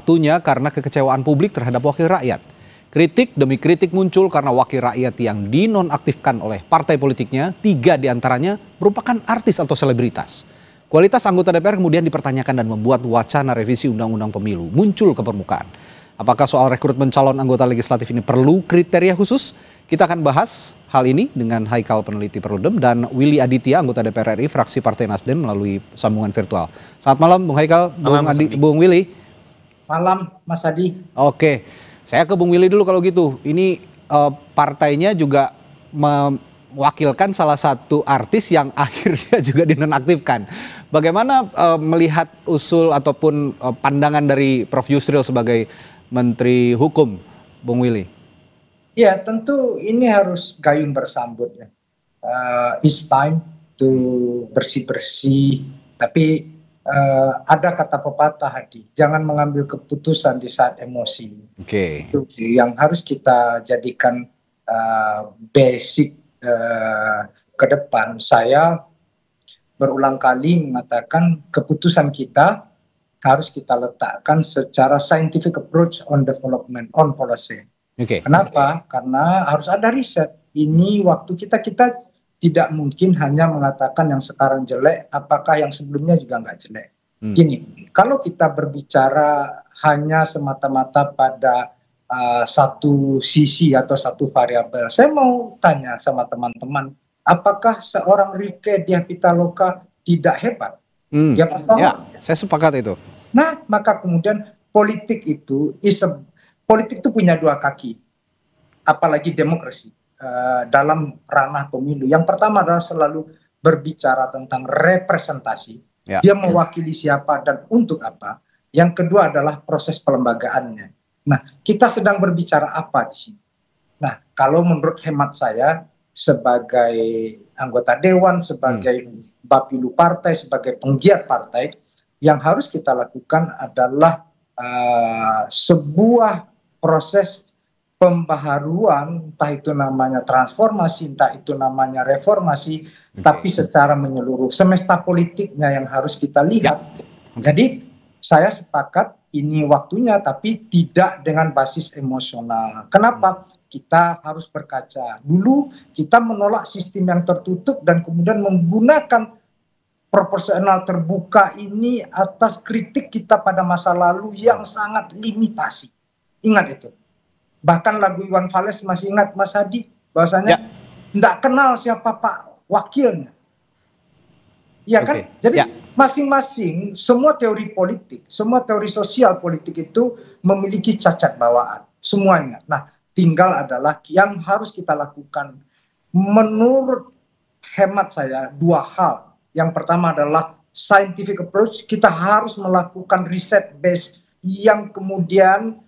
Satunya karena kekecewaan publik terhadap wakil rakyat. Kritik demi kritik muncul karena wakil rakyat yang dinonaktifkan oleh partai politiknya, 3 diantaranya merupakan artis atau selebritas. Kualitas anggota DPR kemudian dipertanyakan dan membuat wacana revisi Undang-Undang Pemilu muncul ke permukaan. Apakah soal rekrutmen calon anggota legislatif ini perlu kriteria khusus? Kita akan bahas hal ini dengan Haikal, peneliti Perludem, dan Willy Aditya, anggota DPR RI, fraksi Partai Nasdem, melalui sambungan virtual. Selamat malam, Bung Haikal, Bung Willy. Malam, Mas Adi. Oke, saya ke Bung Willy dulu kalau gitu. Ini partainya juga mewakilkan salah satu artis yang akhirnya juga dinonaktifkan. Bagaimana melihat usul ataupun pandangan dari Prof. Yusril sebagai Menteri Hukum, Bung Willy? Ya, tentu ini harus gayung bersambut ya. It's time to bersih-bersih, tapi ada kata pepatah, Hadi, jangan mengambil keputusan di saat emosi. Oke. Itu yang harus kita jadikan basic ke depan. Saya berulang kali mengatakan keputusan kita harus kita letakkan secara scientific approach on development, on policy. Kenapa? Karena harus ada riset. Ini waktu kita tidak mungkin hanya mengatakan yang sekarang jelek, apakah yang sebelumnya juga nggak jelek. Gini, kalau kita berbicara hanya semata-mata pada satu sisi atau satu variabel, saya mau tanya sama teman-teman, apakah seorang Rieke Diah Pitaloka tidak hebat? Ya, saya sepakat itu. Nah, maka kemudian politik itu punya 2 kaki, apalagi demokrasi. Dalam ranah pemilu, yang pertama adalah selalu berbicara tentang representasi, dia mewakili siapa dan untuk apa. Yang kedua adalah proses pelembagaannya. Nah, kita sedang berbicara apa di sini? Nah, kalau menurut hemat saya sebagai anggota dewan, sebagai bapilu partai, sebagai penggiat partai, yang harus kita lakukan adalah sebuah proses pembaharuan, entah itu namanya transformasi, entah itu namanya reformasi, tapi secara menyeluruh. Semesta politiknya yang harus kita lihat. Jadi saya sepakat ini waktunya, tapi tidak dengan basis emosional. Kenapa? Kita harus berkaca. Dulu kita menolak sistem yang tertutup dan kemudian menggunakan proporsional terbuka ini atas kritik kita pada masa lalu yang sangat limitasi. Ingat itu. Bahkan lagu Iwan Fals masih ingat, Mas Hadi, bahwasanya tidak kenal siapa Pak Wakilnya. Iya kan? Jadi masing-masing, semua teori politik, semua teori sosial politik itu memiliki cacat bawaan. Semuanya. Nah, tinggal adalah yang harus kita lakukan. Menurut hemat saya, 2 hal. Yang pertama adalah scientific approach. Kita harus melakukan riset base yang kemudian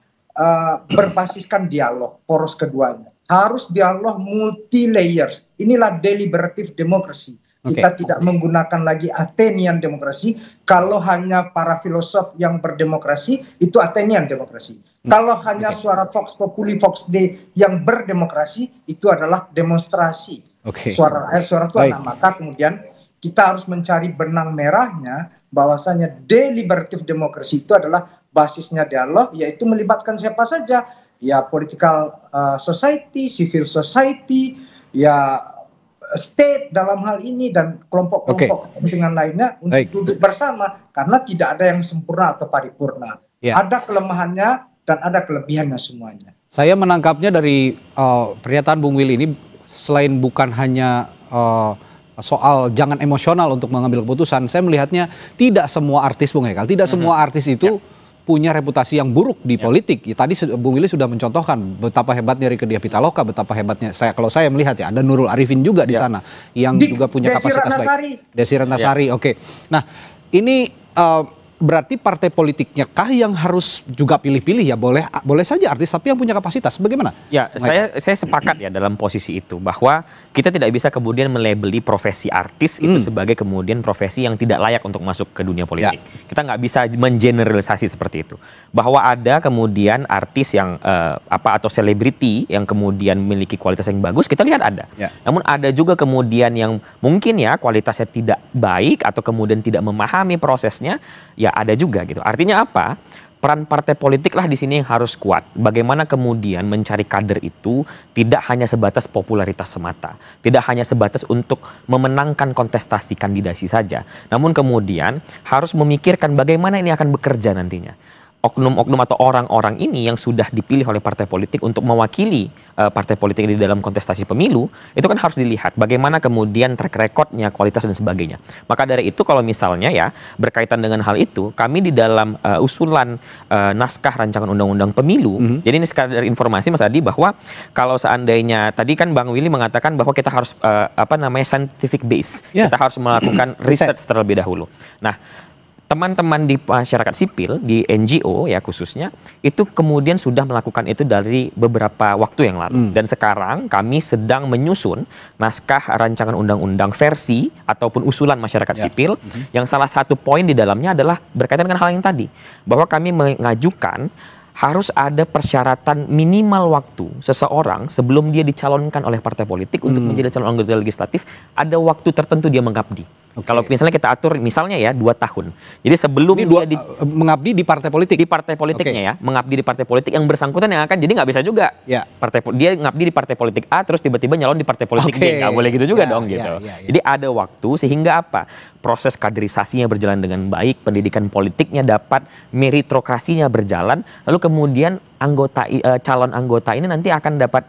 berbasiskan dialog, poros keduanya. Harus dialog multi layers. Inilah deliberative democracy. Kita tidak menggunakan lagi Athenian demokrasi. Kalau hanya para filosof yang berdemokrasi, itu Athenian demokrasi. Kalau hanya suara Vox Populi, Vox Dei yang berdemokrasi, itu adalah demonstrasi. Suara Tuhan. Maka kemudian kita harus mencari benang merahnya, bahwasanya deliberative demokrasi itu adalah basisnya dialog, yaitu melibatkan siapa saja, ya political society, civil society, ya state dalam hal ini, dan kelompok-kelompok kepentingan lainnya untuk duduk bersama, karena tidak ada yang sempurna atau paripurna. Ada kelemahannya dan ada kelebihannya semuanya. Saya menangkapnya dari pernyataan Bung Willy ini, selain bukan hanya soal jangan emosional untuk mengambil keputusan, saya melihatnya tidak semua artis, Bung Haikal, tidak semua artis itu punya reputasi yang buruk di politik. Tadi Bung Willy sudah mencontohkan betapa hebatnya Rieke Diah Pitaloka, betapa hebatnya kalau saya melihat ya, ada Nurul Arifin juga di sana yang juga punya kapasitas baik. Desi Ratnasari. Nah, ini berarti partai politiknya kah yang harus juga pilih-pilih ya? Boleh saja artis, tapi yang punya kapasitas. Bagaimana? Ya, saya sepakat ya dalam posisi itu, bahwa kita tidak bisa kemudian melabeli profesi artis itu sebagai kemudian profesi yang tidak layak untuk masuk ke dunia politik. Kita nggak bisa mengeneralisasi seperti itu. Bahwa ada kemudian artis yang atau selebriti yang kemudian memiliki kualitas yang bagus, kita lihat ada. Namun ada juga kemudian yang mungkin ya kualitasnya tidak baik atau kemudian tidak memahami prosesnya, ya ada juga gitu. Artinya apa? peran partai politik lah di sini yang harus kuat. Bagaimana kemudian mencari kader itu tidak hanya sebatas popularitas semata, tidak hanya sebatas untuk memenangkan kontestasi kandidasi saja, namun kemudian harus memikirkan bagaimana ini akan bekerja nantinya. Oknum-oknum atau orang-orang ini yang sudah dipilih oleh partai politik untuk mewakili partai politik di dalam kontestasi pemilu, itu kan harus dilihat bagaimana kemudian track recordnya, kualitas dan sebagainya. Maka dari itu kalau misalnya ya berkaitan dengan hal itu, kami di dalam usulan naskah rancangan undang-undang pemilu, jadi ini sekadar informasi Mas Adi bahwa kalau seandainya tadi kan Bang Willy mengatakan bahwa kita harus scientific base, kita harus melakukan riset terlebih dahulu. Nah, teman-teman di masyarakat sipil, di NGO ya khususnya, itu kemudian sudah melakukan itu dari beberapa waktu yang lalu. Dan sekarang kami sedang menyusun naskah rancangan undang-undang versi ataupun usulan masyarakat sipil, yang salah satu poin di dalamnya adalah berkaitan dengan hal yang tadi. Bahwa kami mengajukan harus ada persyaratan minimal waktu seseorang sebelum dia dicalonkan oleh partai politik untuk menjadi calon anggota legislatif, ada waktu tertentu dia mengabdi. Kalau misalnya kita atur misalnya ya 2 tahun. Jadi sebelum dia mengabdi di partai politik. Di partai politiknya ya, mengabdi di partai politik yang bersangkutan yang akan, jadi nggak bisa juga. Dia ngabdi di partai politik A terus tiba-tiba nyalon di partai politik B, nggak boleh gitu juga dong gitu. Jadi ada waktu sehingga apa? Proses kaderisasinya berjalan dengan baik, pendidikan politiknya dapat, meritokrasinya berjalan, lalu kemudian calon anggota ini nanti akan dapat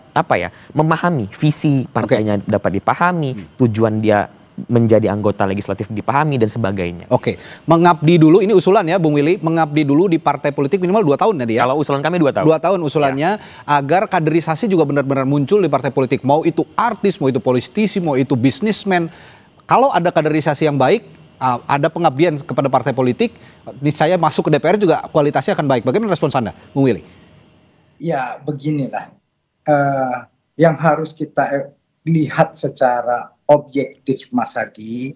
memahami visi partainya, dapat dipahami, tujuan dia menjadi anggota legislatif dipahami dan sebagainya. Mengabdi dulu, ini usulan ya Bung Willy, mengabdi dulu di partai politik minimal 2 tahun tadi ya. Kalau usulan kami 2 tahun. 2 tahun usulannya agar kaderisasi juga benar-benar muncul di partai politik. Mau itu artis, mau itu politisi, mau itu bisnismen. Kalau ada kaderisasi yang baik, ada pengabdian kepada partai politik, niscaya masuk ke DPR juga kualitasnya akan baik. Bagaimana respons Anda, Bung Willy? Ya beginilah, yang harus kita lihat secara objektif Mas Hadi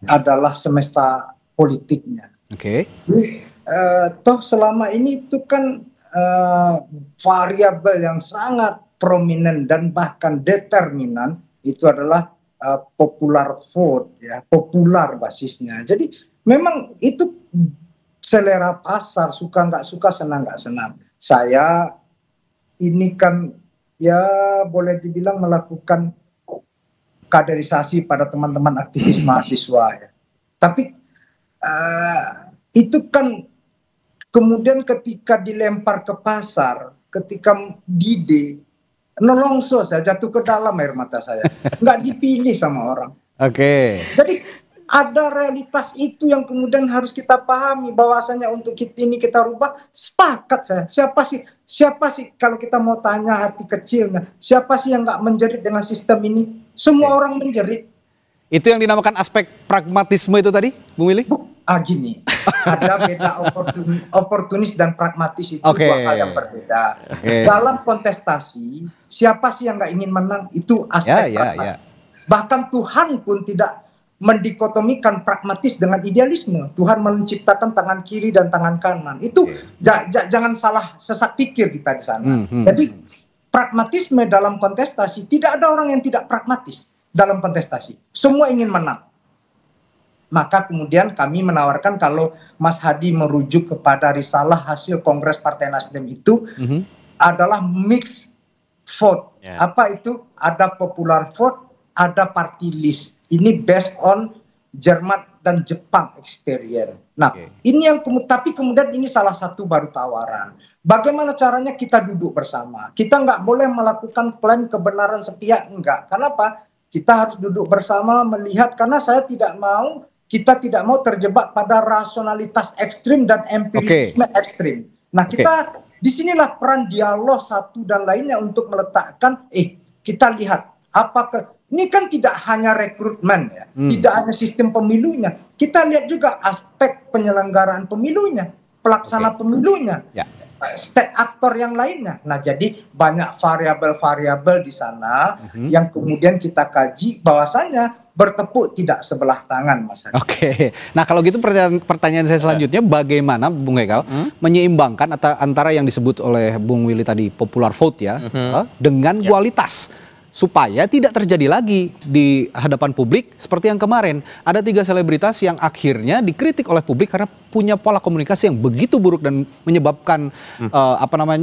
adalah semesta politiknya. Toh selama ini itu kan variabel yang sangat prominent dan bahkan determinan itu adalah popular vote ya, popular basisnya. Jadi memang itu selera pasar, suka nggak suka, senang nggak senang. Saya ini kan ya boleh dibilang melakukan kaderisasi pada teman-teman aktivis mahasiswa ya. Tapi itu kan kemudian ketika dilempar ke pasar, ketika dide, nolongso saya jatuh ke dalam air mata saya, nggak dipilih sama orang. Jadi ada realitas itu yang kemudian harus kita pahami, bahwasanya untuk ini kita rubah. Sepakat saya. Siapa sih kalau kita mau tanya hati kecilnya, siapa sih yang nggak menjerit dengan sistem ini? Semua orang menjerit. Itu yang dinamakan aspek pragmatisme itu tadi, Bung Willy? Gini, ada beda oportunis dan pragmatis, itu dua hal yang berbeda. Dalam kontestasi, siapa sih yang nggak ingin menang? Itu aspek pragmatis. Bahkan Tuhan pun tidak mendikotomikan pragmatis dengan idealisme. Tuhan menciptakan tangan kiri dan tangan kanan. Itu jangan salah sesat pikir kita di sana. Jadi pragmatisme dalam kontestasi, tidak ada orang yang tidak pragmatis dalam kontestasi. Semua ingin menang. Maka kemudian kami menawarkan kalau Mas Hadi merujuk kepada risalah hasil Kongres Partai Nasdem itu adalah mix vote. Apa itu? Ada popular vote, ada party list. Ini based on Jerman dan Jepang experience. Nah, ini yang tapi kemudian ini salah satu baru tawaran. Bagaimana caranya kita duduk bersama? Kita nggak boleh melakukan klaim kebenaran sepihak, enggak. Kenapa? Kita harus duduk bersama melihat, karena kita tidak mau terjebak pada rasionalitas ekstrim dan empirisme ekstrim. Nah, kita disinilah peran dialog satu dan lainnya untuk meletakkan, kita lihat apakah ini kan tidak hanya rekrutmen ya, tidak hanya sistem pemilunya. Kita lihat juga aspek penyelenggaraan pemilunya, pelaksana pemilunya, state aktor yang lainnya. Nah, jadi banyak variabel-variabel di sana yang kemudian kita kaji, bahwasanya bertepuk tidak sebelah tangan, Mas Hadi. Nah kalau gitu pertanyaan saya selanjutnya, bagaimana Bung Hekal menyeimbangkan antara yang disebut oleh Bung Willy tadi popular vote ya dengan kualitas, supaya tidak terjadi lagi di hadapan publik seperti yang kemarin. Ada 3 selebritas yang akhirnya dikritik oleh publik karena punya pola komunikasi yang begitu buruk dan menyebabkan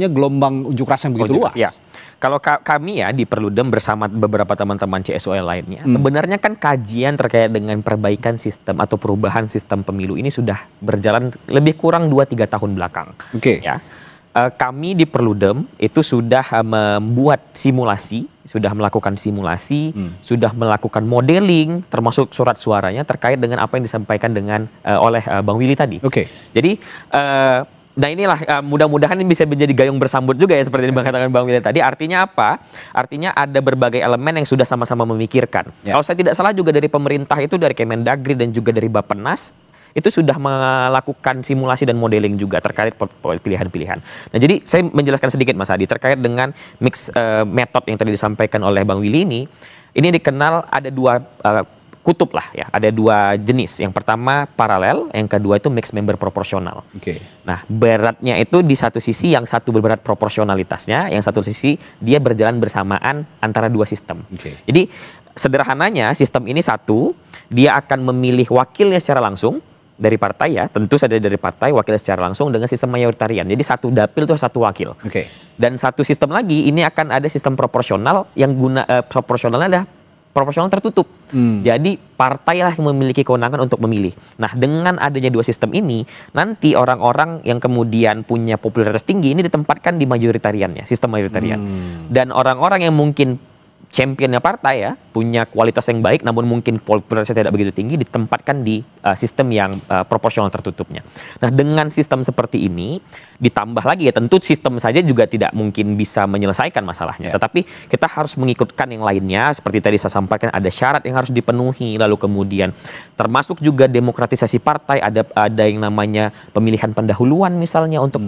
gelombang unjuk rasa yang begitu luas. Ya. Kalau kami ya di Perludem bersama beberapa teman-teman CSOL lainnya, sebenarnya kan kajian terkait dengan perbaikan sistem atau perubahan sistem pemilu ini sudah berjalan lebih kurang 2-3 tahun belakang. Oke. Ya. Kami di Perludem itu sudah membuat simulasi, sudah melakukan simulasi, sudah melakukan modeling, termasuk surat suaranya terkait dengan apa yang disampaikan dengan oleh Bang Willy tadi. Oke. Jadi, nah inilah mudah-mudahan ini bisa menjadi gayung bersambut juga ya seperti yang dikatakan Bang Willy tadi. Artinya apa? Artinya ada berbagai elemen yang sudah sama-sama memikirkan. Ya. Kalau saya tidak salah juga dari pemerintah itu, dari Kemendagri dan juga dari Bappenas, itu sudah melakukan simulasi dan modeling juga terkait pilihan-pilihan. Nah, jadi saya menjelaskan sedikit Mas Adi terkait dengan mix metode yang tadi disampaikan oleh Bang Willy ini dikenal ada 2 kutub lah ya, ada 2 jenis. Yang pertama paralel, yang kedua itu mixed member proporsional. Oke. Nah, beratnya itu di satu sisi, yang satu berberat proporsionalitasnya, yang satu sisi dia berjalan bersamaan antara 2 sistem. Oke. Jadi sederhananya sistem ini satu, dia akan memilih wakilnya secara langsung dari partai ya, tentu saja dari partai wakil secara langsung dengan sistem mayoritarian. Jadi satu dapil itu satu wakil. Oke. Dan satu sistem lagi ini akan ada sistem proporsional yang proporsionalnya adalah proporsional tertutup. Jadi partailah yang memiliki kewenangan untuk memilih. Nah, dengan adanya 2 sistem ini, nanti orang-orang yang kemudian punya popularitas tinggi ini ditempatkan di mayoritariannya, sistem mayoritarian. Dan orang-orang yang mungkin championnya partai ya, punya kualitas yang baik namun mungkin popularitasnya tidak begitu tinggi, ditempatkan di sistem yang proporsional tertutupnya. Nah, dengan sistem seperti ini ditambah lagi ya, tentu sistem saja juga tidak mungkin bisa menyelesaikan masalahnya. Tetapi kita harus mengikutkan yang lainnya, seperti tadi saya sampaikan ada syarat yang harus dipenuhi, lalu kemudian termasuk juga demokratisasi partai, ada yang namanya pemilihan pendahuluan misalnya untuk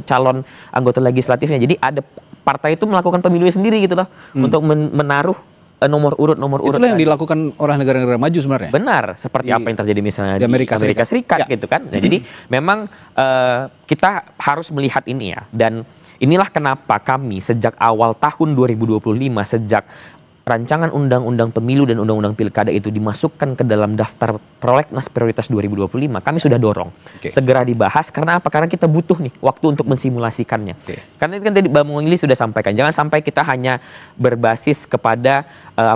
calon anggota legislatifnya. Jadi ada partai itu melakukan pemilunya sendiri gitu loh, untuk menaruh nomor urut. Itulah yang dilakukan oleh negara-negara maju sebenarnya. Benar, seperti apa yang terjadi misalnya di Amerika Serikat ya. gitu kan. Nah, jadi memang kita harus melihat ini ya. Dan inilah kenapa kami sejak awal tahun 2025, sejak rancangan undang-undang pemilu dan undang-undang pilkada itu dimasukkan ke dalam daftar prolegnas prioritas 2025, kami sudah dorong segera dibahas. Karena apa? Karena kita butuh nih waktu untuk mensimulasikannya. Karena itu kan tadi Bang Willy sudah sampaikan, jangan sampai kita hanya berbasis kepada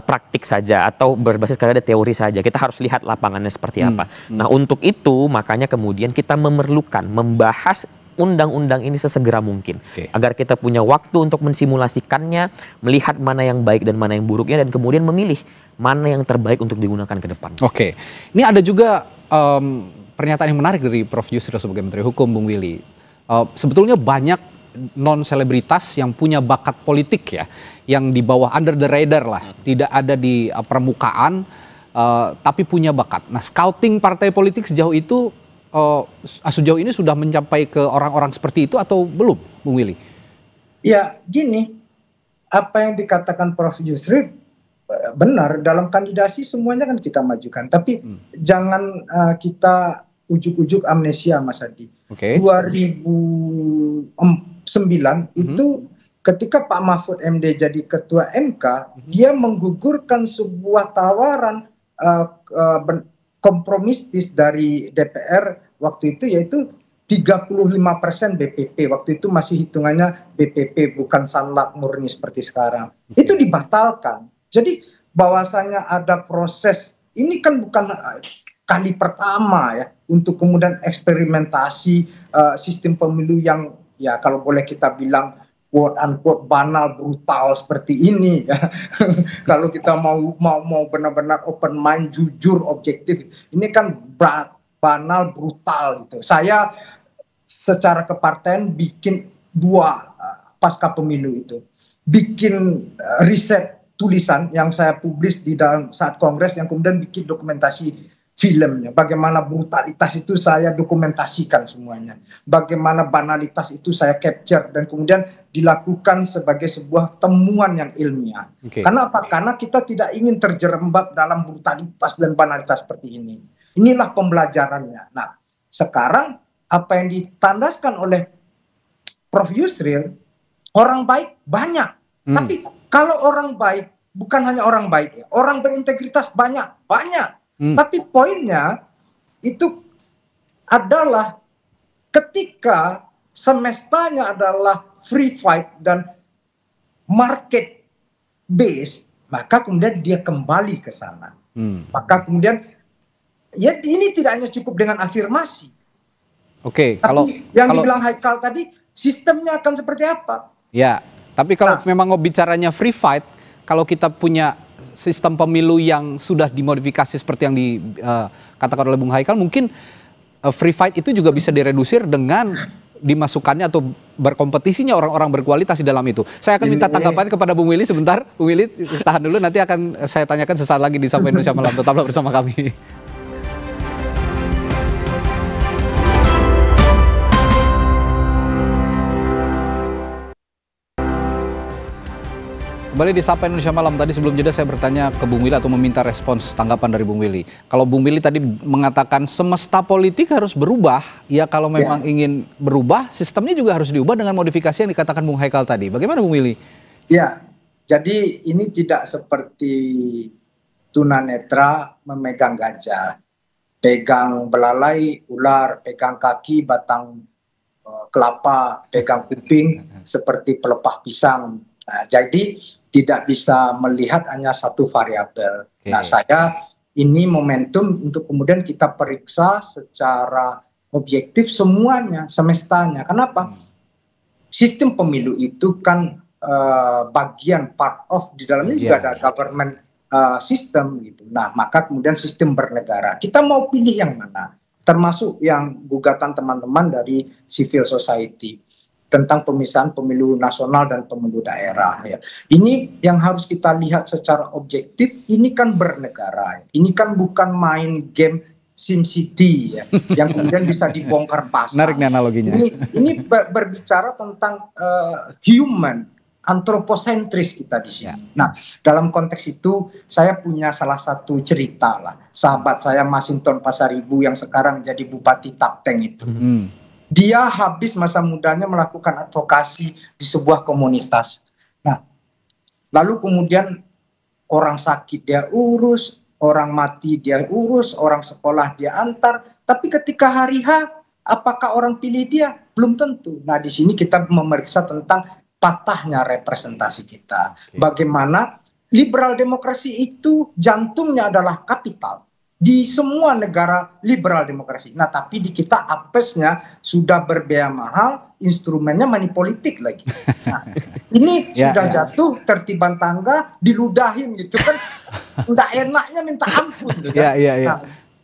praktik saja atau berbasis kepada teori saja. Kita harus lihat lapangannya seperti apa. Nah, untuk itu makanya kemudian kita memerlukan membahas undang-undang ini sesegera mungkin, agar kita punya waktu untuk mensimulasikannya, melihat mana yang baik dan mana yang buruknya, dan kemudian memilih mana yang terbaik untuk digunakan ke depan. Oke, ini ada juga pernyataan yang menarik dari Prof. Yusril sebagai Menteri Hukum, Bung Willy. Sebetulnya banyak non-selebritas yang punya bakat politik ya, yang di bawah under the radar lah, tidak ada di permukaan, tapi punya bakat. Nah, scouting partai politik sejauh itu sejauh ini sudah mencapai ke orang-orang seperti itu atau belum, Bung Willy? Ya, gini, apa yang dikatakan Prof. Yusril benar, dalam kandidasi semuanya kan kita majukan, tapi jangan kita ujuk-ujuk amnesia, Mas Adi. 2009 itu ketika Pak Mahfud MD jadi ketua MK, dia menggugurkan sebuah tawaran kompromistis dari DPR waktu itu, yaitu 35% BPP. Waktu itu masih hitungannya BPP, bukan sanlak murni seperti sekarang. Itu dibatalkan. Jadi bahwasanya ada proses, ini kan bukan kali pertama ya untuk kemudian eksperimentasi sistem pemilu yang ya kalau boleh kita bilang quote unquote banal, brutal seperti ini ya. Kalau kita mau benar-benar open mind, jujur, objektif, ini kan banal, brutal gitu. Saya secara kepartaian bikin 2 pasca pemilu itu, bikin riset tulisan yang saya publis di dalam saat kongres, yang kemudian bikin dokumentasi filmnya. Bagaimana brutalitas itu saya dokumentasikan semuanya. Bagaimana banalitas itu saya capture dan kemudian dilakukan sebagai sebuah temuan yang ilmiah. Karena apa? Karena kita tidak ingin terjerembab dalam brutalitas dan banalitas seperti ini. Inilah pembelajarannya. Nah, sekarang apa yang ditandaskan oleh Prof. Yusril, orang baik banyak. Tapi kalau orang baik bukan hanya orang baik, ya. Orang berintegritas banyak. Tapi poinnya itu adalah ketika semestanya adalah free fight dan market base, maka kemudian dia kembali ke sana. Maka kemudian ya ini tidak hanya cukup dengan afirmasi. Oke, tapi yang dibilang Haikal tadi, sistemnya akan seperti apa? Ya, tapi kalau memang bicaranya free fight, kalau kita punya sistem pemilu yang sudah dimodifikasi seperti yang dikatakan oleh Bung Haikal, mungkin free fight itu juga bisa diredusir dengan dimasukkannya atau berkompetisinya orang-orang berkualitas di dalam itu. Saya akan minta tanggapan kepada Bung Willy sebentar. Bung Willy, tahan dulu, nanti akan saya tanyakan sesaat lagi di Sapa Indonesia Malam. Tetaplah bersama kami. Kembali di Sapa Indonesia Malam. Tadi sebelum jeda saya bertanya ke Bung Willy atau meminta respons tanggapan dari Bung Willy. Kalau Bung Willy tadi mengatakan semesta politik harus berubah, ya kalau memang ingin berubah, sistemnya juga harus diubah dengan modifikasi yang dikatakan Bung Haikal tadi. Bagaimana Bung Willy? Ya, jadi ini tidak seperti tunanetra memegang gajah, pegang belalai, ular, pegang kaki, batang kelapa, pegang kuping seperti pelepah pisang. Nah, jadi tidak bisa melihat hanya satu variabel. Nah, saya ini momentum untuk kemudian kita periksa secara objektif semuanya, semestanya. Kenapa? Sistem pemilu itu kan bagian part of, di dalamnya juga ada government system gitu. Nah, maka kemudian sistem bernegara. Kita mau pilih yang mana? Termasuk yang gugatan teman-teman dari civil society tentang pemisahan pemilu nasional dan pemilu daerah, ya. Ini yang harus kita lihat secara objektif. Ini kan bernegara, ini kan bukan main game SimCity, ya, yang kemudian bisa dibongkar pasang. Menarik nih analoginya. Ini berbicara tentang human, antroposentris kita di sini. Nah, dalam konteks itu saya punya salah satu cerita lah. Sahabat saya Masinton Pasaribu yang sekarang jadi Bupati Tapteng itu. Dia habis masa mudanya melakukan advokasi di sebuah komunitas. Nah, lalu kemudian orang sakit dia urus, orang mati dia urus, orang sekolah dia antar. Tapi ketika hari H, apakah orang pilih dia? Belum tentu. Nah, di sini kita memeriksa tentang patahnya representasi kita. Bagaimana liberal demokrasi itu jantungnya adalah kapital. Di semua negara liberal demokrasi. Nah, tapi di kita apesnya sudah berbiaya mahal, instrumennya money politik lagi. Nah, ini sudah jatuh tertiban tangga, diludahin gitu kan. Nggak enaknya minta ampun. Gitu kan? Nah,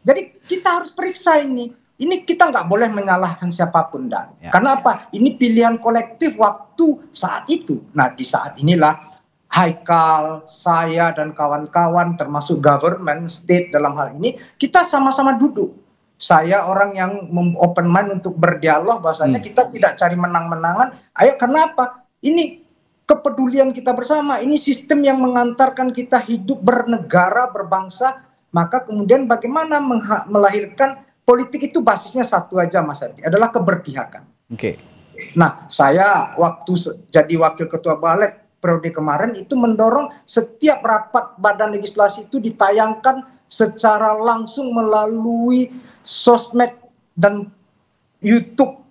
jadi kita harus periksa ini. Ini kita nggak boleh menyalahkan siapapun, Dan. Karena apa? Ini pilihan kolektif waktu saat itu. Nah, di saat inilah Haikal, saya dan kawan-kawan termasuk government, state dalam hal ini, kita sama-sama duduk. Saya orang yang open mind untuk berdialog, bahasanya kita tidak cari menang-menangan. Ayo, kenapa? Ini kepedulian kita bersama, ini sistem yang mengantarkan kita hidup bernegara, berbangsa, maka kemudian bagaimana melahirkan politik itu basisnya satu aja, Mas Adi, adalah keberpihakan. Nah, saya waktu jadi wakil ketua balik periode kemarin itu mendorong setiap rapat badan legislasi itu ditayangkan secara langsung melalui sosmed dan YouTube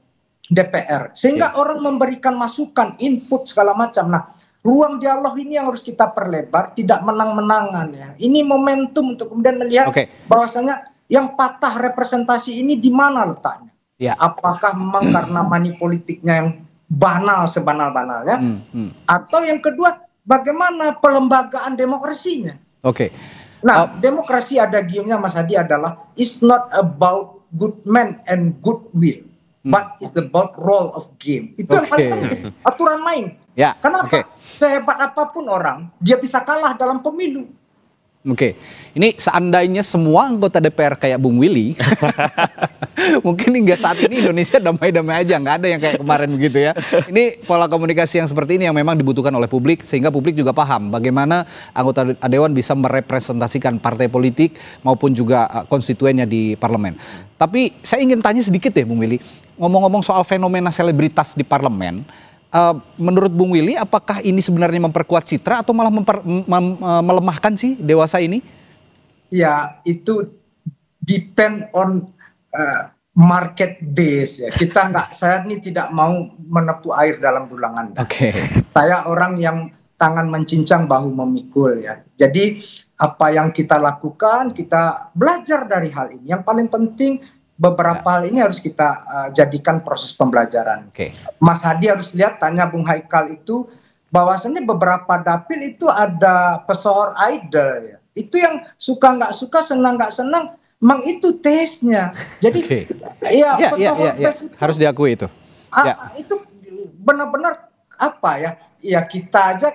DPR, sehingga orang memberikan masukan, input segala macam. Nah, ruang dialog ini yang harus kita perlebar, tidak menang-menangan, ya. Ini momentum untuk kemudian melihat bahwasanya yang patah representasi ini di mana letaknya. Apakah memang karena money politiknya yang banal sebanal-banalnya, atau yang kedua bagaimana pelembagaan demokrasinya. Nah, demokrasi ada giumnya, Mas Hadi, adalah it's not about good man and good will, but it's about role of game. Itu yang paling penting, aturan main. Kenapa? Sehebat apapun orang, dia bisa kalah dalam pemilu. Ini seandainya semua anggota DPR kayak Bung Willy, mungkin hingga saat ini Indonesia damai-damai aja, nggak ada yang kayak kemarin begitu ya. Ini pola komunikasi yang seperti ini yang memang dibutuhkan oleh publik, sehingga publik juga paham bagaimana anggota Dewan bisa merepresentasikan partai politik maupun juga konstituennya di parlemen. Tapi saya ingin tanya sedikit deh Bung Willy, ngomong-ngomong soal fenomena selebritas di parlemen, menurut Bung Willy, apakah ini sebenarnya memperkuat citra atau malah melemahkan sih Dewasa ini? Ya, itu depend on market base ya. Saya ini tidak mau menepu air dalam dulangan. Oke. Saya orang yang tangan mencincang bahu memikul ya. Jadi apa yang kita lakukan, kita belajar dari hal ini. Yang paling penting beberapa hal ini harus kita jadikan proses pembelajaran. Mas Hadi harus lihat, tanya Bung Haikal itu, bahwasannya beberapa dapil itu ada pesohor idol ya. Itu yang suka nggak suka, senang nggak senang, memang itu taste-nya. Jadi ya, harus diakui itu. Itu benar-benar apa ya? Ya kita aja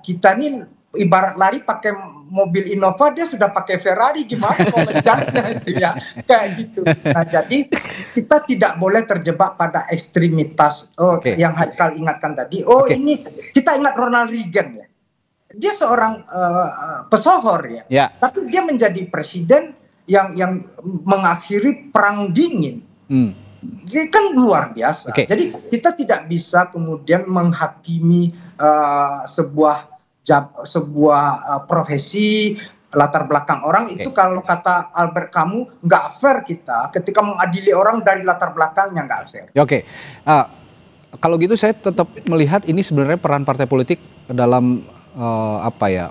kita nih ibarat lari pakai mobil Innova, dia sudah pakai Ferrari, gimana komentarnya itu ya, kayak gitu. Nah, jadi kita tidak boleh terjebak pada ekstremitas yang Haikal ingatkan tadi. Ini kita ingat Ronald Reagan ya, dia seorang pesohor ya, tapi dia menjadi presiden yang mengakhiri perang dingin. Dia kan luar biasa. Jadi kita tidak bisa kemudian menghakimi sebuah profesi, latar belakang orang itu. Kalau kata Albert Camus, nggak fair kita ketika mengadili orang dari latar belakangnya, nggak fair. Kalau gitu saya tetap melihat ini sebenarnya peran partai politik dalam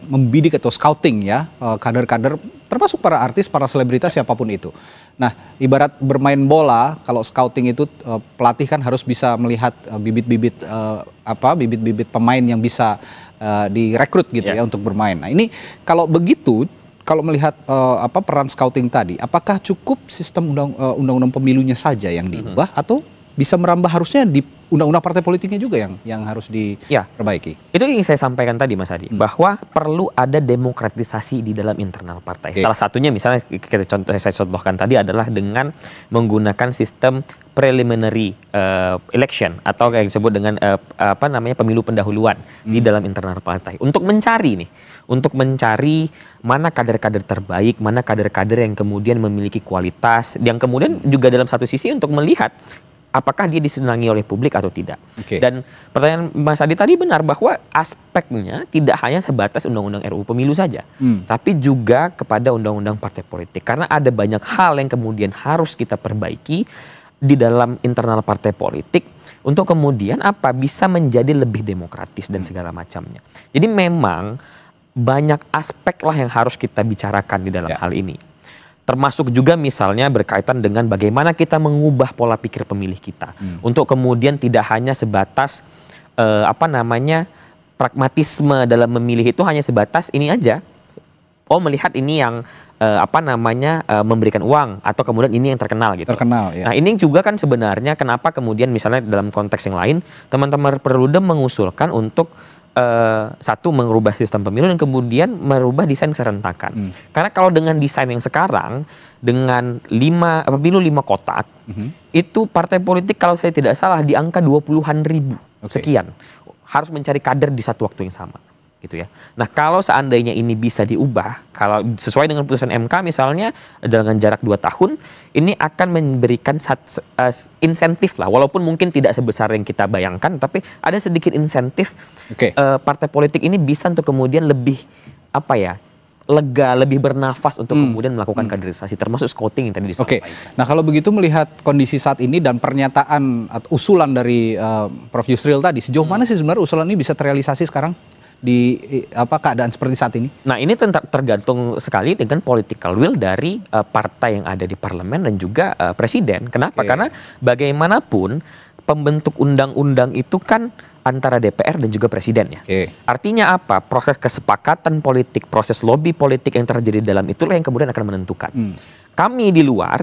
membidik atau scouting ya kader-kader, termasuk para artis, para selebritas, siapapun itu. Nah, ibarat bermain bola, kalau scouting itu pelatih kan harus bisa melihat bibit-bibit pemain yang bisa direkrut gitu ya untuk bermain. Nah, ini kalau begitu, kalau melihat peran scouting tadi, apakah cukup sistem undang-undang pemilunya saja yang diubah atau bisa merambah harusnya di undang-undang partai politiknya juga yang harus diperbaiki? Itu yang saya sampaikan tadi, Mas Hadi, bahwa perlu ada demokratisasi di dalam internal partai. Salah satunya misalnya saya contohkan tadi adalah dengan menggunakan sistem preliminary election atau yang disebut dengan pemilu pendahuluan di dalam internal partai untuk mencari mana kader-kader terbaik, mana kader-kader yang kemudian memiliki kualitas, yang kemudian juga dalam satu sisi untuk melihat apakah dia disenangi oleh publik atau tidak. Dan pertanyaan Mas Hadi tadi benar bahwa aspeknya tidak hanya sebatas undang-undang RUU Pemilu saja, tapi juga kepada undang-undang partai politik. Karena ada banyak hal yang kemudian harus kita perbaiki di dalam internal partai politik untuk kemudian bisa menjadi lebih demokratis dan segala macamnya. Jadi memang banyak aspek lah yang harus kita bicarakan di dalam hal ini. Termasuk juga misalnya berkaitan dengan bagaimana kita mengubah pola pikir pemilih kita untuk kemudian tidak hanya sebatas pragmatisme dalam memilih itu hanya sebatas ini aja. Melihat ini yang memberikan uang atau kemudian ini yang terkenal gitu. Nah, ini juga kan sebenarnya kenapa kemudian misalnya dalam konteks yang lain teman-teman Perludem mengusulkan untuk satu, merubah sistem pemilu dan kemudian merubah desain keserentakan. Karena kalau dengan desain yang sekarang dengan pemilu 5 kotak, itu partai politik kalau saya tidak salah di angka 20-an ribu sekian harus mencari kader di satu waktu yang sama. Gitu ya. Nah, kalau seandainya ini bisa diubah, kalau sesuai dengan putusan MK misalnya dengan jarak 2 tahun, ini akan memberikan insentif lah, walaupun mungkin tidak sebesar yang kita bayangkan, tapi ada sedikit insentif partai politik ini bisa untuk kemudian lebih lega, lebih bernafas untuk kemudian melakukan kaderisasi, termasuk scouting yang tadi disampaikan. Nah, kalau begitu melihat kondisi saat ini dan pernyataan usulan dari Prof. Yusril tadi, sejauh mana sih sebenarnya usulan ini bisa terrealisasi sekarang di keadaan seperti saat ini? Nah, ini tergantung sekali dengan political will dari partai yang ada di parlemen dan juga presiden. Kenapa? Karena bagaimanapun pembentuk undang-undang itu kan antara DPR dan juga presiden ya. Artinya apa? Proses kesepakatan politik, proses lobby politik yang terjadi dalam itulah yang kemudian akan menentukan. Kami di luar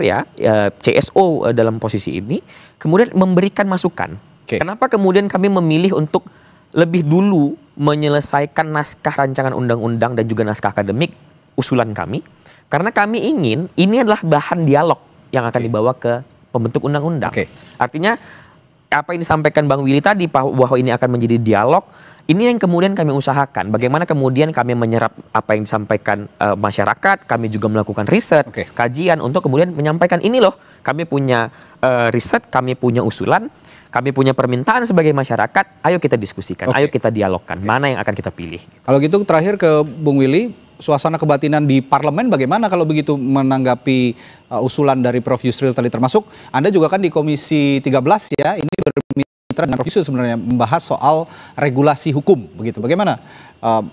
CSO dalam posisi ini kemudian memberikan masukan. Kenapa kemudian kami memilih untuk lebih dulu menyelesaikan naskah rancangan undang-undang dan juga naskah akademik usulan kami, karena kami ingin ini adalah bahan dialog yang akan dibawa ke pembentuk undang-undang. Artinya apa yang disampaikan Bang Willy tadi bahwa ini akan menjadi dialog, ini yang kemudian kami usahakan. Bagaimana kemudian kami menyerap apa yang disampaikan masyarakat, kami juga melakukan riset, kajian untuk kemudian menyampaikan ini loh, kami punya riset, kami punya usulan. kami punya permintaan sebagai masyarakat, ayo kita diskusikan, ayo kita dialogkan, mana yang akan kita pilih. Kalau gitu terakhir ke Bung Willy, suasana kebatinan di parlemen bagaimana kalau begitu menanggapi usulan dari Prof. Yusril tadi, termasuk Anda juga kan di Komisi 13 ya, ini bermitra dengan Prof. Yusril sebenarnya membahas soal regulasi hukum begitu. Bagaimana?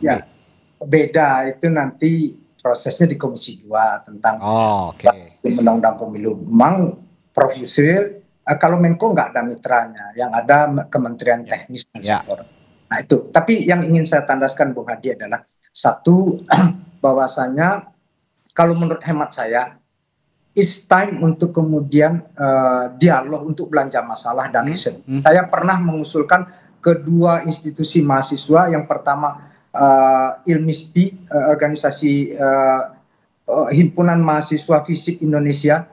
Ya, beda itu nanti prosesnya di Komisi 2 tentang undang-undang pemilu. Memang Prof. Yusril kalau Menko nggak ada mitranya, yang ada Kementerian Teknis dan Sektor. Nah itu, tapi yang ingin saya tandaskan Bung Hadi adalah satu, bahwasanya kalau menurut hemat saya, it's time untuk kemudian dialog untuk belanja masalah dan riset. Saya pernah mengusulkan kedua institusi mahasiswa, yang pertama ILMISPI, organisasi Himpunan Mahasiswa Fisik Indonesia,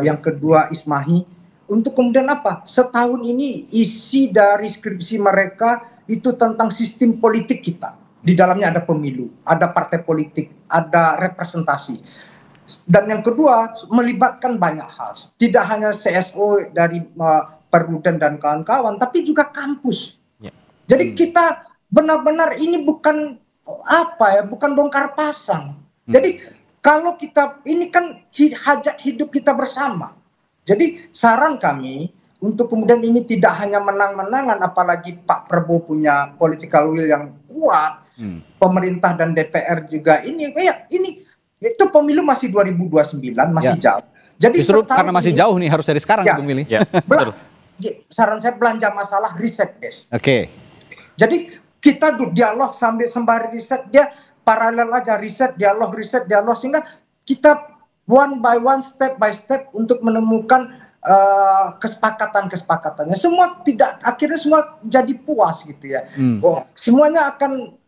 yang kedua ISMAHI, untuk kemudian apa? Setahun ini isi dari skripsi mereka itu tentang sistem politik kita. Di dalamnya ada pemilu, ada partai politik, ada representasi. Dan yang kedua, melibatkan banyak hal. Tidak hanya CSO dari Perludem dan kawan-kawan, tapi juga kampus. Jadi kita benar-benar ini bukan bukan bongkar pasang. Jadi kalau kita, ini kan hajat hidup kita bersama. Jadi saran kami untuk kemudian ini tidak hanya menang-menangan, apalagi Pak Prabowo punya political will yang kuat, pemerintah dan DPR juga ini itu pemilu masih 2029, masih jauh. Jadi justru karena masih jauh nih harus dari sekarang Bung Willy. Saran saya belanja masalah riset, guys. Jadi kita dialog sambil sembari riset, dia paralel aja riset, dialog, sehingga kita one by one, step by step untuk menemukan kesepakatannya. Semua akhirnya semua jadi puas gitu ya. Semuanya akan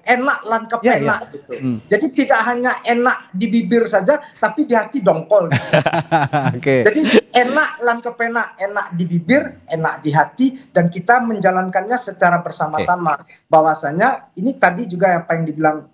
enak langkap enak gitu. Jadi tidak hanya enak di bibir saja, tapi di hati dongkol. Gitu. Jadi enak langkap enak di bibir, enak di hati, dan kita menjalankannya secara bersama-sama. Bahwasanya ini tadi juga apa yang dibilang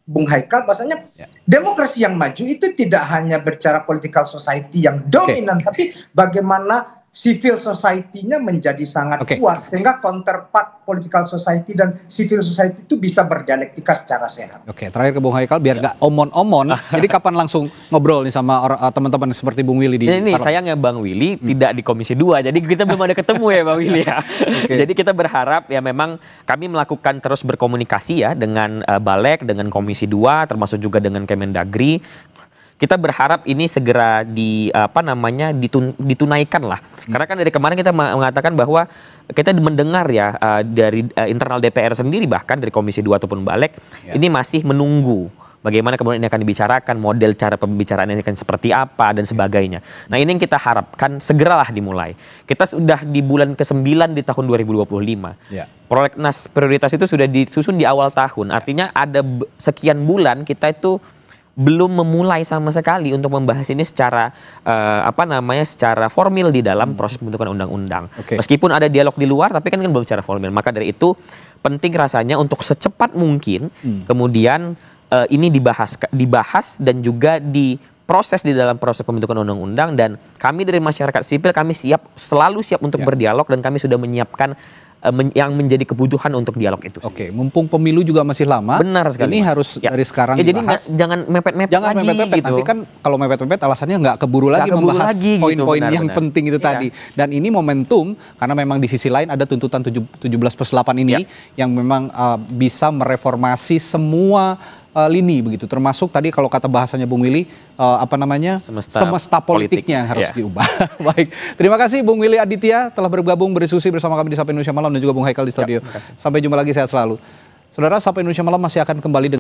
Bung Haikal, bahwasanya demokrasi yang maju itu tidak hanya bicara political society yang dominan, tapi bagaimana civil society-nya menjadi sangat kuat, sehingga counterpart political society dan civil society itu bisa berdialektika secara sehat. Terakhir ke Bung Haikal, biar nggak omon-omon, jadi kapan langsung ngobrol nih sama teman-teman seperti Bung Willy di ini sayangnya Bang Willy tidak di Komisi 2, jadi kita belum ada ketemu ya Bang Willy ya. Jadi kita berharap ya memang kami melakukan terus berkomunikasi ya dengan Balek, dengan Komisi 2, termasuk juga dengan Kemendagri. Kita berharap ini segera ditunaikan lah. Karena kan dari kemarin kita mengatakan bahwa kita mendengar ya dari internal DPR sendiri, bahkan dari Komisi 2 ataupun Balek, ini masih menunggu bagaimana kemudian ini akan dibicarakan, model cara pembicaraan ini akan seperti apa dan sebagainya. Nah ini yang kita harapkan segeralah dimulai. Kita sudah di bulan ke-9 di tahun 2025. Prolegnas prioritas itu sudah disusun di awal tahun. Artinya ada sekian bulan kita itu belum memulai sama sekali untuk membahas ini secara secara formal di dalam proses pembentukan undang-undang. Meskipun ada dialog di luar, tapi kan belum secara formal. Maka dari itu penting rasanya untuk secepat mungkin kemudian ini dibahas dan juga diproses di dalam proses pembentukan undang-undang. Dan kami dari masyarakat sipil, kami selalu siap untuk berdialog, dan kami sudah menyiapkan yang menjadi kebutuhan untuk dialog itu. Mumpung pemilu juga masih lama. Benar sekali. Ini harus dari sekarang jadi jangan mepet-mepet lagi. Jangan mepet-mepet. Gitu. Nanti kan kalau mepet-mepet alasannya nggak keburu lagi membahas poin-poin yang penting itu tadi. Dan ini momentum karena memang di sisi lain ada tuntutan 17+8 ini yang memang bisa mereformasi semua lini begitu, termasuk tadi kalau kata bahasanya Bung Willy semesta politiknya yang harus diubah. Baik, terima kasih Bung Willy Aditya telah bergabung berdiskusi bersama kami di Sapa Indonesia Malam, dan juga Bung Haikal di studio. Sampai jumpa lagi, sehat selalu. Saudara, Sapa Indonesia Malam masih akan kembali dengan